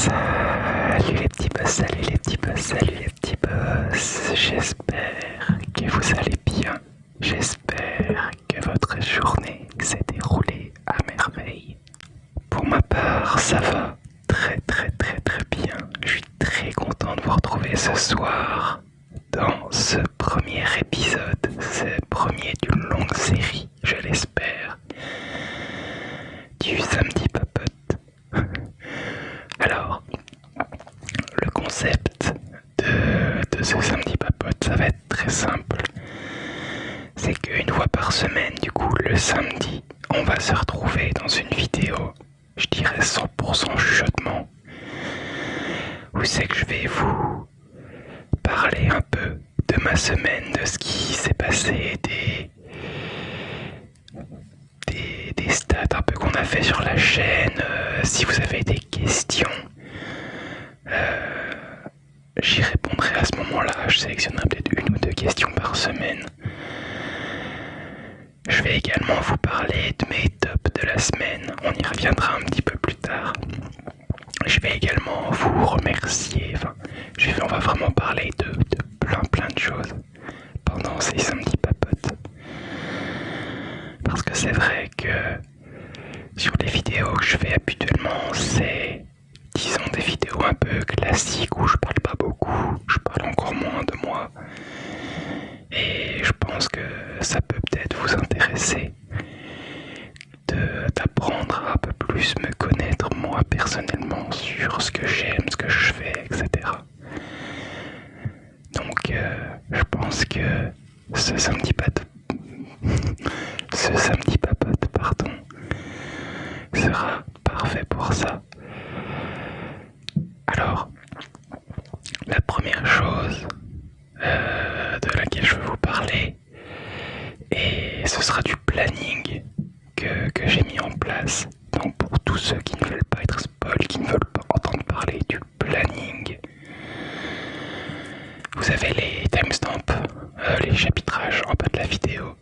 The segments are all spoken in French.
Salut les petits boss, salut les petits boss, salut les petits boss. J'espère que vous allez bien. J'espère que votre journée s'est déroulée à merveille. Pour ma part, ça va très bien. Je suis très content de vous retrouver ce soir dans ce premier épisode, ce premier d'une longue série, je l'espère, du Samedi Papote. Alors, le concept de ce Samedi Papote, ça va être très simple. C'est qu'une fois par semaine, du coup, le samedi, on va se retrouver dans une vidéo, je dirais 100% chuchotement, où c'est que je vais vous parler un peu de ma semaine, de ce qui s'est passé, des stats un peu qu'on a fait sur la chaîne. Si vous avez des questions, j'y répondrai à ce moment-là. Je sélectionnerai peut-être une ou deux questions par semaine. Je vais également vous parler de mes tops de la semaine. On y reviendra un petit peu plus tard. Je vais également vous remercier. On va vraiment parler de plein de choses pendant ces samedis papotes. Parce que c'est vrai que sur les vidéos que je fais habituellement, c'est, disons, des vidéos un peu classiques où je parle pas beaucoup, je parle encore moins de moi. Et je pense que ça peut peut-être vous intéresser d'apprendre à un peu plus me connaître moi personnellement sur ce que j'aime, ce que je fais, etc. Donc je pense que ce samedi papote, sera parfait pour ça. Alors, la première chose de laquelle je veux vous parler, et ce sera du planning que j'ai mis en place. Donc pour tous ceux qui ne veulent pas être spoil, qui ne veulent pas entendre parler du planning, vous avez les timestamps, les chapitrages en bas de la vidéo.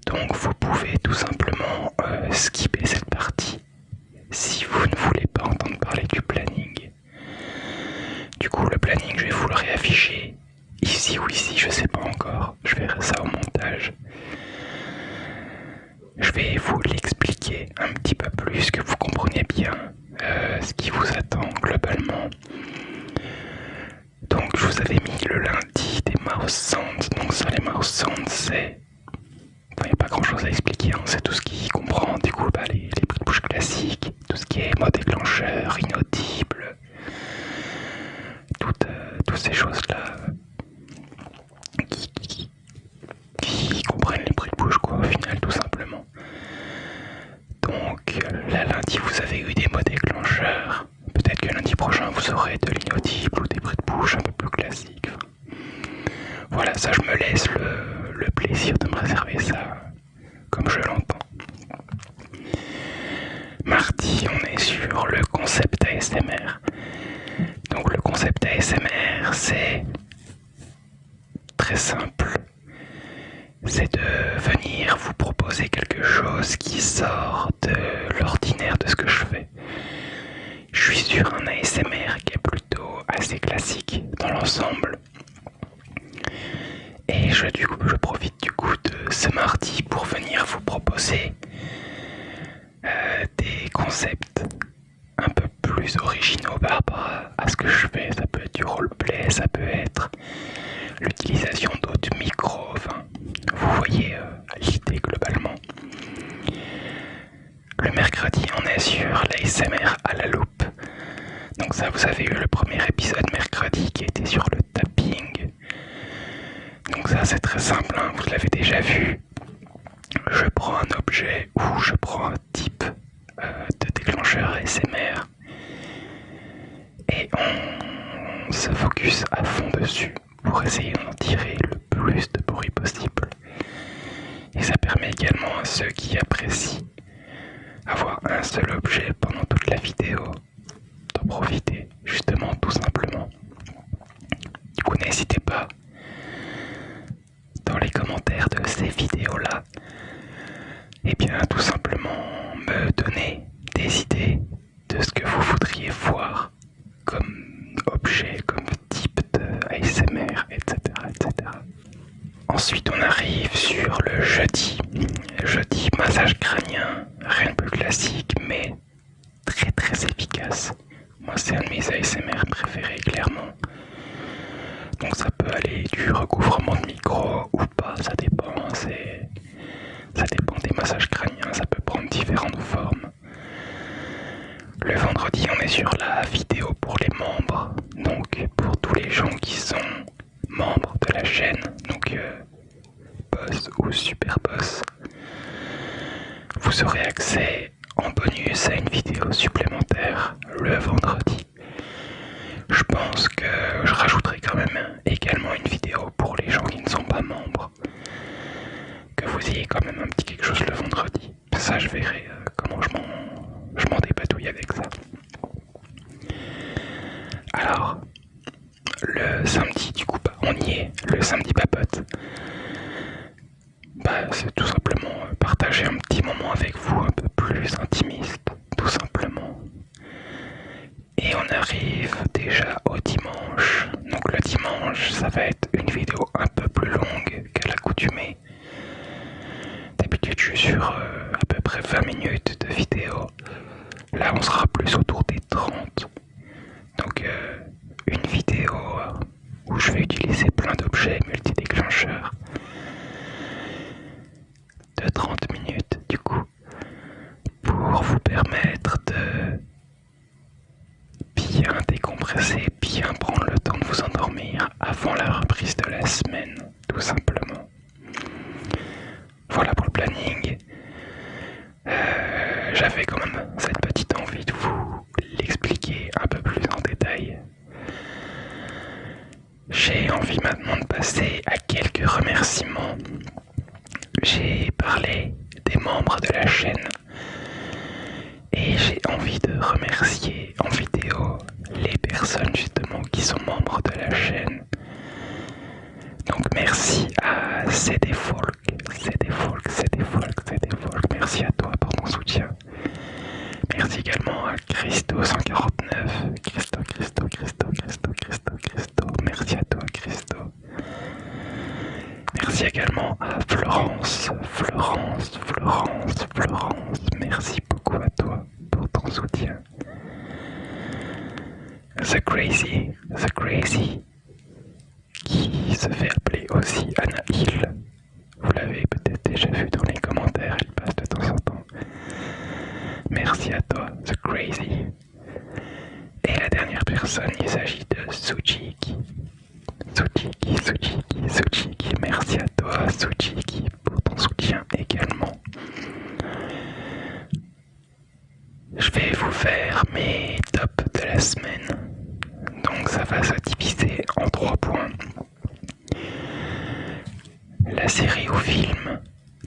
Donc vous pouvez tout simplement skipper cette partie si vous ne voulez pas entendre parler du planning. Du coup, le planning, je vais vous le réafficher ici ou ici, je sais pas encore. Je verrai ça au montage. Je vais vous l'expliquer un petit peu plus, que vous compreniez bien ce qui vous attend globalement. Donc, je vous avais mis le lundi des mouse sounds. Donc ça, les mouse sounds, c'est... il n'y a pas grand chose à expliquer, hein. C'est tout ce qui comprend du coup les bruits de bouche classiques, tout ce qui est mode déclencheur, inaudible, toutes ces choses-là qui comprennent les bruits de bouche, quoi, au final, tout simplement. Donc là, lundi, vous avez eu des mots déclencheurs. Peut-être que lundi prochain, vous aurez de l'inaudible ou des bruits de bouche un peu plus classiques. Voilà, ça, je me laisse le plaisir de me réserver ça comme je l'entends. Mardi, on est sur le concept ASMR. Donc le concept ASMR, c'est très simple. C'est de venir vous proposer quelque chose qui sort de l'ordinaire de ce que je fais. Je suis sur un ASMR qui est plutôt assez classique dans l'ensemble. Et je profite du coup de ce mardi pour venir vous proposer des concepts un peu plus originaux par rapport à ce que je fais. Ça peut être du roleplay, ça peut être l'utilisation d'autres micros, enfin, vous voyez l'idée globalement. Le mercredi, on est sur l'ASMR à la loupe. Donc ça, vous avez eu le premier épisode mercredi qui était sur le tapping. Donc ça, c'est très simple, hein, vous l'avez déjà vu. Je prends un objet ou je prends un type de déclencheur ASMR et on se focus à fond dessus pour essayer d'en tirer le plus de bruit possible. Et ça permet également à ceux qui apprécient avoir un seul objet pendant toute la vidéo d'en profiter, justement, tout simplement. Du coup, n'hésitez pas dans les commentaires de ces vidéos-là, et bien tout simplement me donner des idées de ce que vous voudriez voir efficace. Moi, c'est un de mes ASMR préférés, clairement. Donc ça peut aller du recouvrement de micro ou pas, ça dépend. Ça dépend des massages crâniens, ça peut prendre différentes formes. Le vendredi, on est sur la vidéo pour les membres. Donc pour tous les gens qui sont membres de la chaîne, donc boss ou super boss, vous aurez accès en bonus à une vidéo supplémentaire le vendredi. Je pense que je rajouterai quand même également une vidéo pour les gens qui ne sont pas membres. Que vous ayez quand même un petit quelque chose le vendredi. Ça, je verrai comment je m'en dépatouille avec ça. Alors, le samedi, du coup, on y est. Le samedi papote. C'est tout simplement partager un petit moment avec vous un peu plus intimiste, tout simplement. Et on arrive déjà au dimanche. Donc le dimanche, ça va être une vidéo un peu plus longue qu'à l'accoutumée. D'habitude, je suis sur à peu près 20 minutes de vidéo. Là, on sera plus autour des 30. Donc une vidéo où je vais utiliser plein d'objets multidéclencheurs de 30 minutes du coup pour vous permettre de bien décompresser, bien prendre le temps de vous endormir avant la reprise de la semaine, tout simplement. Voilà pour le planning. J'avais quand même cette petite envie de vous l'expliquer un peu plus en détail. J'ai envie maintenant de passer à quelques remerciements. J'ai parlé des membres de la chaîne et j'ai envie de remercier en vidéo les personnes justement qui sont membres de la chaîne. Donc merci à CD Folk, merci à toi pour ton soutien. Merci également à Christo149, Christo, merci à toi Christo. Merci également à Florence, merci beaucoup à toi pour ton soutien. The Crazy, qui se fait appeler aussi Anna Hill. Vous l'avez peut-être déjà vu dans les commentaires, elle passe de temps en temps. Merci à toi, The Crazy. Et la dernière personne, il s'agit de Sujiki. Merci à toi, Sujiki, pour ton soutien également. Je vais vous faire mes tops de la semaine. Donc ça va se diviser en 3 points. La série ou film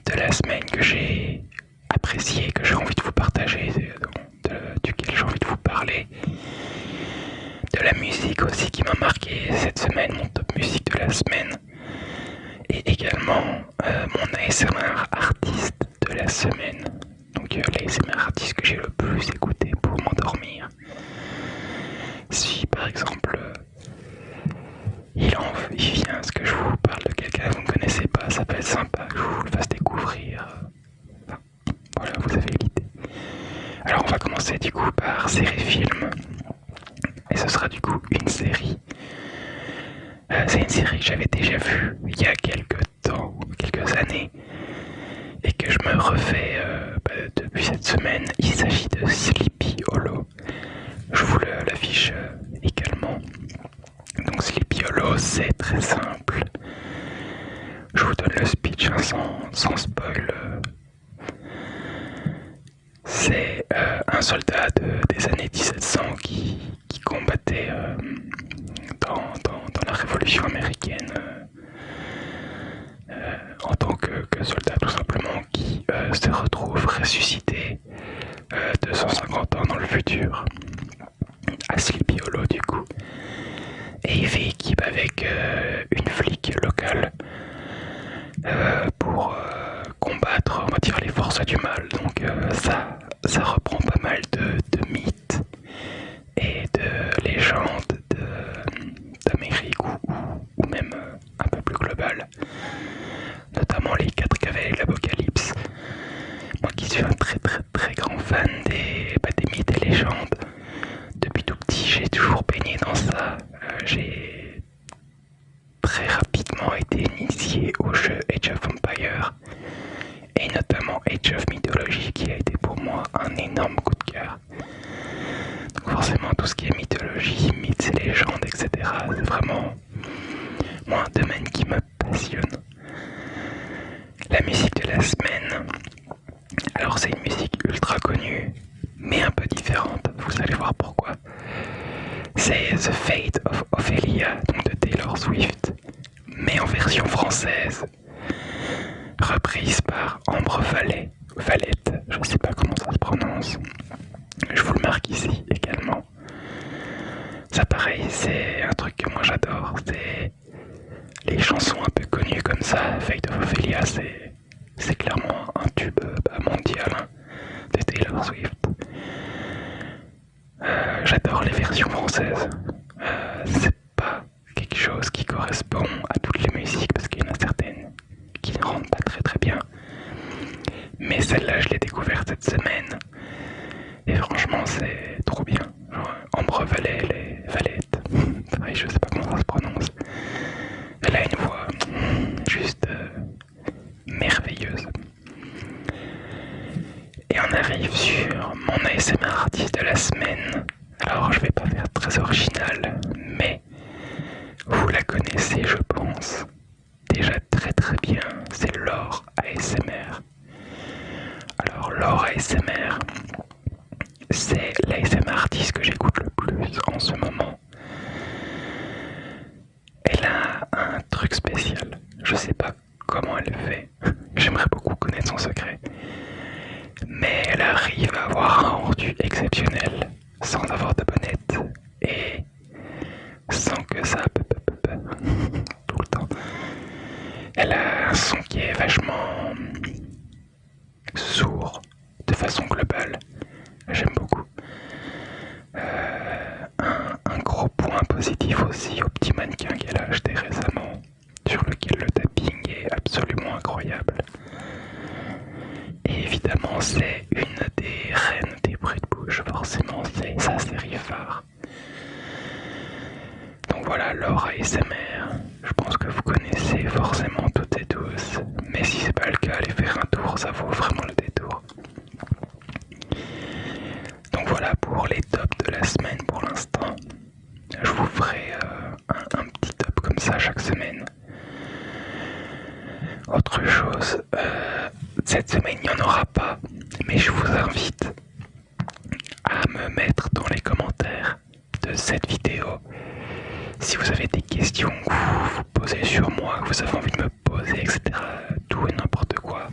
de la semaine que j'ai apprécié, que j'ai envie de vous partager, duquel j'ai envie de vous parler. De la musique aussi qui m'a marqué cette semaine, mon top musique de la semaine. Et également mon ASMR artiste de la semaine. Donc l'ASMR artiste que j'ai le plus écouté pour m'endormir. Si par exemple il vient à ce que je vous parle de quelqu'un que vous ne connaissez pas, ça peut être sympa que je vous le fasse découvrir. Enfin, voilà, vous avez l'idée. Alors on va commencer du coup par série-film. Et ce sera du coup une série. C'est une série que j'avais déjà vue il y a quelques années, et que je me refais depuis cette semaine. Il s'agit de Sleepy Hollow. Je vous l'affiche également. Donc Sleepy Hollow, c'est très simple. Je vous donne le speech sans spoil. C'est un soldat des années 1700 qui combattait dans la Révolution américaine en tant que soldat tout simplement, qui se retrouve ressuscité 250 ans dans le futur à Sleepy Hollow du coup, et il fait équipe avec une flic locale pour combattre, on va dire, les forces du mal. Donc ça reprend pas mal j'ai très rapidement été initié au jeu Age of Empires et notamment Age of Mythology qui a été pour moi un énorme coup de cœur. Donc forcément tout ce qui est mythologie, mythes et légendes, etc. c'est vraiment moi un domaine qui me passionne. La musique de la semaine, alors c'est une musique ultra connue mais un peu différente, vous allez voir pourquoi. C'est The Fate of Ophelia, donc de Taylor Swift, mais en version française, reprise par Ambre Valette, je sais pas comment ça se prononce, je vous le marque ici également. Ça pareil, c'est un truc que moi j'adore, c'est les chansons un peu connues comme ça. Fate of Ophelia, c'est clairement un tube mondial hein, de Taylor Swift. J'adore les versions françaises. C'est pas quelque chose qui correspond à toutes les musiques parce qu'il y en a certaines qui ne rendent pas très bien. Mais celle-là, je l'ai découverte cette semaine. Et franchement, c'est trop bien. Genre, Ambre Valette. Pareil, je sais pas comment ça se prononce. Elle a une voix juste merveilleuse. Et on arrive sur mon ASMR artiste de la semaine. Alors je vais pas faire très original, mais vous la connaissez je pense déjà très bien, c'est Laure ASMR. Alors Laure ASMR, c'est l'ASMR artiste que j'écoute le plus en ce moment. Elle a un truc spécial, je sais pas comment elle le fait, j'aimerais beaucoup connaître son secret. Mais elle arrive à avoir un rendu exceptionnel sans avoir de bonnette et sans que ça tout le temps. Elle a un son qui est vachement sourd de façon globale. J'aime beaucoup. Un gros point positif aussi au petit mannequin qu'elle a acheté récemment, sur lequel le tapping est absolument incroyable. Et évidemment, c'est une des reines des bruits de bouche, forcément, c'est sa série phare. Donc voilà, Laure ASMR, je pense que vous connaissez forcément toutes et tous, mais si c'est pas le cas, allez faire un tour, ça vaut vraiment le détour. Donc voilà pour les tops de la semaine pour l'instant. Je vous ferai un petit top comme ça chaque semaine. Autre chose, cette semaine il n'y en aura pas, mais je vous invite à me mettre dans les commentaires de cette vidéo si vous avez des questions que vous vous posez sur moi, que vous avez envie de me poser, etc. Tout et n'importe quoi.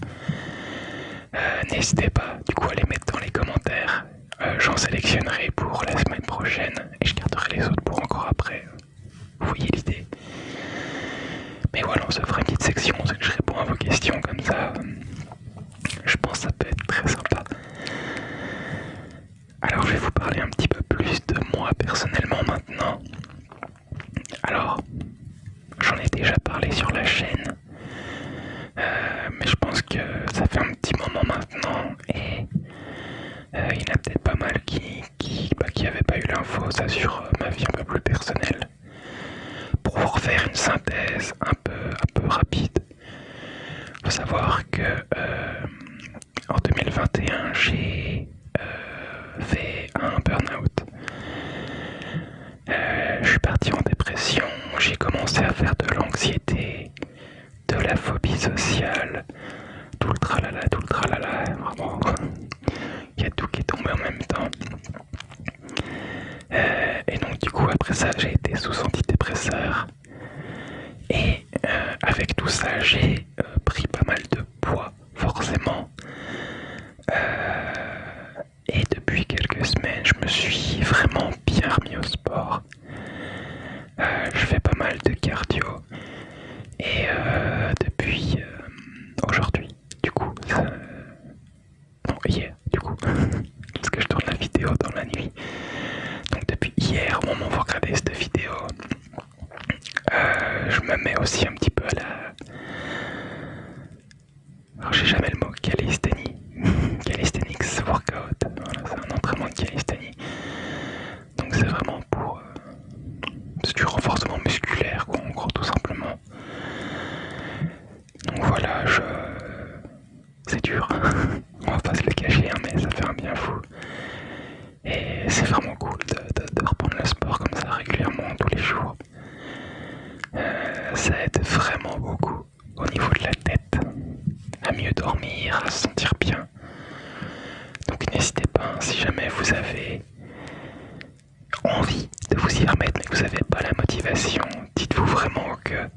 N'hésitez pas du coup à les mettre dans les commentaires. J'en sélectionnerai pour la semaine prochaine et je garderai les autres pour encore après. Vous voyez l'idée. Mais voilà, on se fera une petite section, c'est que je réponds à vos questions comme ça. Je pense que ça peut être très sympa. Alors je vais vous parler un petit peu plus de moi personnellement maintenant. Alors, j'en ai déjà parlé sur la chaîne, mais je pense que ça fait un petit moment maintenant et il y en a peut-être pas mal qui n'avaient pas eu l'info, ça sur ma vie un peu plus personnelle. Pour vous refaire une synthèse un peu rapide, il faut savoir que en 2021 j'ai fait un burn-out. Je suis parti en dépression, j'ai commencé à faire de l'anxiété, de la phobie sociale, tout le tralala, vraiment. Il y a tout qui est tombé en même temps. Et donc du coup après ça j'ai été sous antidépresseur. Et avec tout ça j'ai pris pas mal de poids forcément. Et depuis quelques semaines je me suis vraiment bien remis au sport. Je fais pas mal de cardio. Et depuis aujourd'hui, du coup, non hier, du coup, parce que je tourne la vidéo dans la nuit. Donc depuis hier, au moment où vous regardez cette vidéo, je me mets aussi un petit peu à la... Alors j'ai jamais le mot calisthénie. Calisthenics workout, voilà, c'est un entraînement de calisthénie. Donc c'est vraiment pour c'est du renforcement musculaire, quoi, en gros, tout simplement. Donc voilà, c'est dur, on va pas se le cacher, hein, mais ça fait un bien fou. Et c'est vraiment cool de reprendre le sport comme ça régulièrement, tous les jours. Ça aide vraiment beaucoup au niveau de la tête, à mieux dormir, à se sentir bien. Donc n'hésitez pas, si jamais vous avez envie de vous y remettre mais vous n'avez pas la motivation, dites-vous vraiment que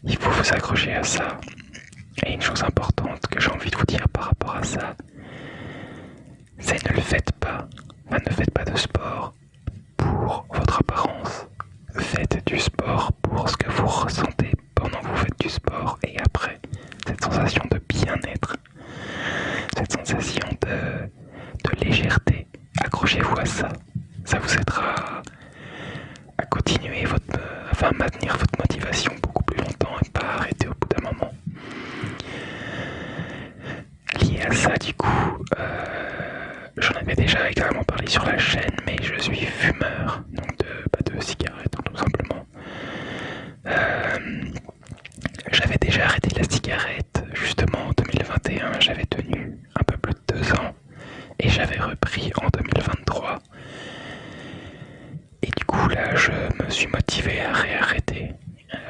il faut vous accrocher à ça. Et une chose importante que j'ai envie de vous dire par rapport à ça, c'est ne le faites pas. Enfin, ne faites pas de sport pour votre apparence. Faites du sport pour ce que vous ressentez pendant que vous faites du sport et après. Cette sensation de bien-être, cette sensation de légèreté. Accrochez-vous à ça. Ça vous aidera à continuer à maintenir votre motivation beaucoup plus longtemps et pas arrêter au bout d'un moment. Lié à ça, du coup, j'en avais déjà également parlé sur la chaîne, mais je suis fumeur, donc de cigarettes, hein, tout simplement. J'avais déjà arrêté la cigarette, justement en 2021, j'avais tenu un peu plus de 2 ans, et j'avais repris en 2023. Et du coup là, je me suis motivé à réarrêter.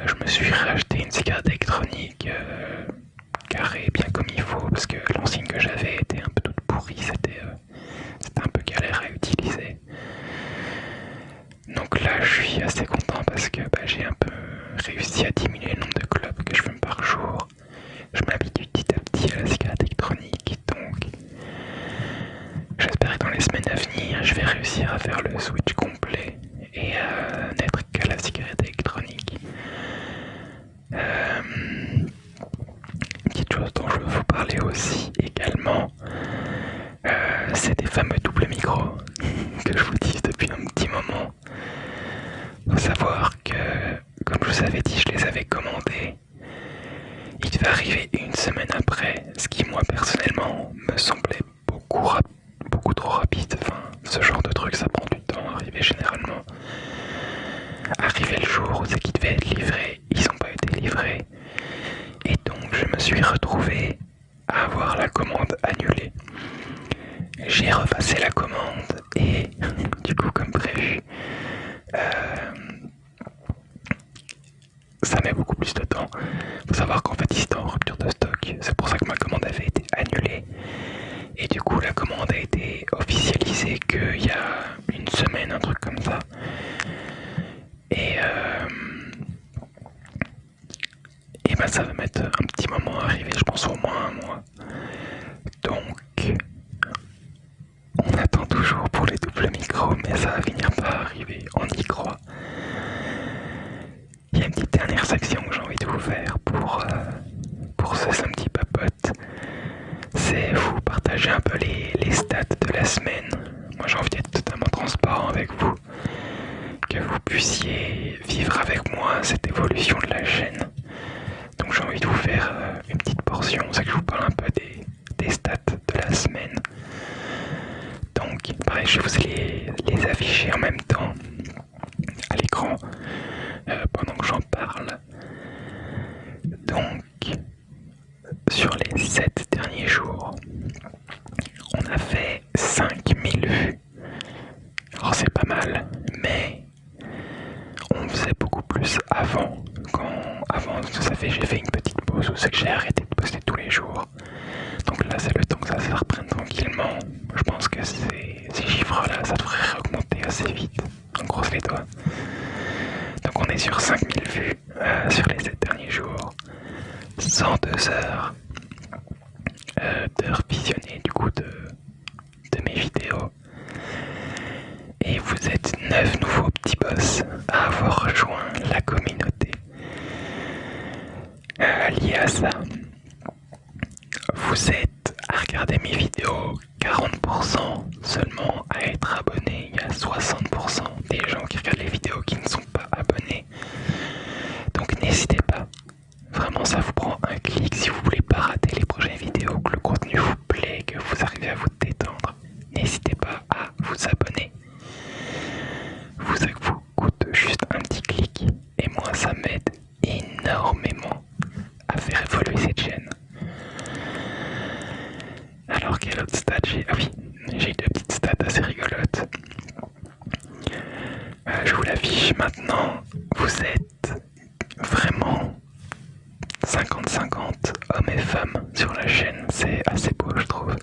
Je me suis racheté une cigarette électronique carrée bien comme il faut, parce que l'ancienne que j'avais était un peu toute pourrie, c'était un peu galère à utiliser. Donc là, je suis assez content parce que j'ai un peu réussi à diminuer le nombre de clopes que je fume par jour. Je m'habitue petit à petit à la cigarette électronique, donc j'espère que dans les semaines à venir, je vais réussir à faire le switch complet et n'être qu'à la cigarette électronique. Une petite chose dont je veux vous parler aussi également, c'est des fameux doubles micros que je vous dis depuis un petit moment. Il faut savoir que, comme je vous avais dit, je les avais commandés. Il devait arriver une semaine après, ce qui moi personnellement me semblait beaucoup trop rapide. Enfin, ce genre de truc ça prend du temps à arriver généralement. Arrivé le jour où c'est qu'ils devaient être livrés, ils n'ont pas été livrés. Et donc je me suis retrouvé à avoir la commande annulée. J'ai repassé la commande et du coup comme prévu, ça met beaucoup plus de temps. Faut savoir qu'en fait ils étaient en rupture de stock, c'est pour ça que ma commande avait été annulée. Et du coup la commande a été officialisée qu'il y a une semaine, un truc comme ça. Et ben ça va mettre un petit moment à arriver, je pense au moins un mois. Donc on attend toujours pour les doubles micros, mais ça va finir par arriver, on y croit. Il y a une petite dernière section que j'ai envie de vous faire pour ce samedi papote. C'est vous partager un peu les stats de la semaine. Moi j'ai envie d'être totalement transparent avec vous, que vous puissiez vivre avec moi cette évolution de la chaîne. Donc j'ai envie de vous faire une petite portion, c'est que je vous parle un peu des stats de la semaine. Donc pareil, je vais vous les afficher en même temps à l'écran pendant que j'en parle. Donc sur les 7 derniers jours, on a fait 5000 vues. Alors c'est pas mal, mais on faisait beaucoup plus avant. Avant, j'ai fait une petite pause où c'est que j'ai arrêté de poster tous les jours. Donc là c'est le temps que ça se reprenne tranquillement. Je pense que ces chiffres-là, ça devrait augmenter assez vite. On croise les doigts. Donc on est sur 5000 vues sur les 7 derniers jours. 102 heures d'heures visionnées du coup de mes vidéos. Et vous êtes 9 nouveaux petits boss à avoir rejoint la communauté. Lié à ça, vous êtes à regarder mes vidéos 40% seulement à être abonnés. Il y a 60% des gens qui regardent les vidéos qui ne sont pas abonnés. Donc n'hésitez pas. Vraiment ça vous prend un clic si vous voulez pas rater les prochaines vidéos, que le contenu vous plaît, que vous arrivez à vous détendre. N'hésitez pas à vous abonner. Ça vous coûte juste maintenant vous êtes vraiment 50-50 hommes et femmes sur la chaîne, c'est assez beau je trouve.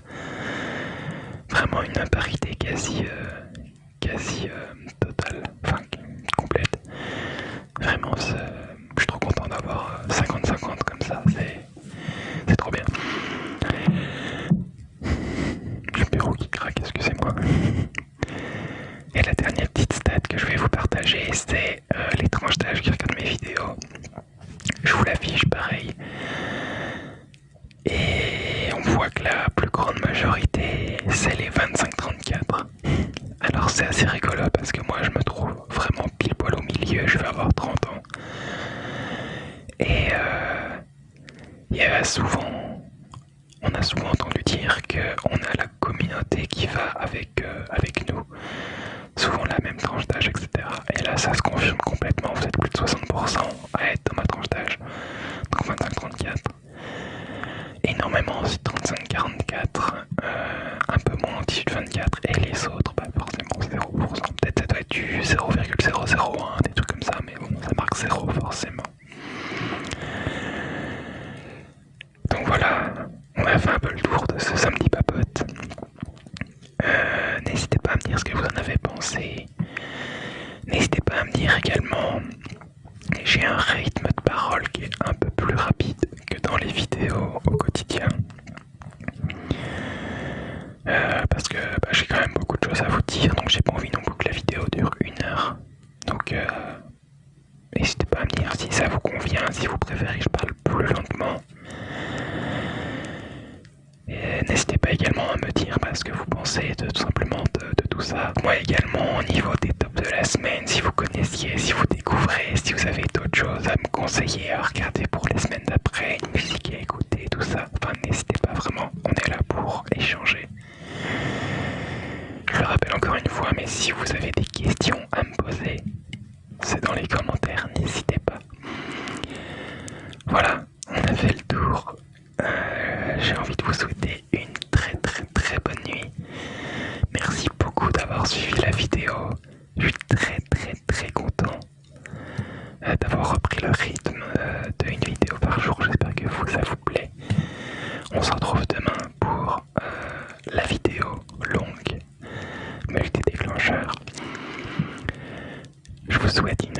Vraiment une parité quasi totale, enfin complète. Vraiment, je suis trop content d'avoir 50-50 comme ça, c'est trop bien. J'ai le bureau qui craque, excusez-moi. Et la dernière petite stat que je vais vous partager, c'est les tranches d'âge qui regardent mes vidéos. Je vous l'affiche pareil. Et on voit que la plus grande majorité, c'est les 25-34. Alors c'est assez rigolo parce que moi je me trouve vraiment pile poil au milieu, je vais avoir 30 ans. Et il y a souvent, on a souvent entendu dire qu'on a la communauté qui va avec nous, souvent la même tranche d'âge, etc. Et là ça se confirme complètement, vous êtes plus de 60% à être dans ma tranche d'âge, donc 25-34. Énormément aussi 35-44, un peu moins 18-24 et les autres bah forcément 0%, peut-être ça doit être du 0,001, des trucs comme ça, mais bon ça marque 0 forcément. Donc voilà, on a fait un peu le tour de ce samedi papote. N'hésitez pas à me dire ce que vous en avez pensé. N'hésitez pas à me dire également, j'ai un rythme de parole qui est un peu plus rapide que dans les vidéos au quotidien. Parce que bah, j'ai quand même beaucoup de choses à vous dire, donc j'ai pas envie non plus que la vidéo dure 1 heure. Donc n'hésitez pas à me dire si ça vous convient, si vous préférez que je parle plus lentement. Et n'hésitez pas également à me dire ce que vous pensez tout simplement de tout ça. Moi également au niveau des tops de la semaine, si vous connaissiez, si vous découvrez, si vous avez d'autres choses à me conseiller, à regarder pour les semaines d'après, une musique à écouter, tout ça. Enfin n'hésitez pas vraiment, on est là pour échanger. Je le rappelle encore une fois, mais si vous avez des questions à me poser, c'est dans les commentaires, n'hésitez pas. Voilà, on a fait le tour. J'ai envie de vous souhaiter une très bonne nuit. Merci beaucoup d'avoir suivi la vidéo. Je suis très content d'avoir repris le rythme d'une vidéo par jour. J'espère que vous, ça vous plaît. On se retrouve demain pour la vidéo longue multi-déclencheur. Je vous souhaite une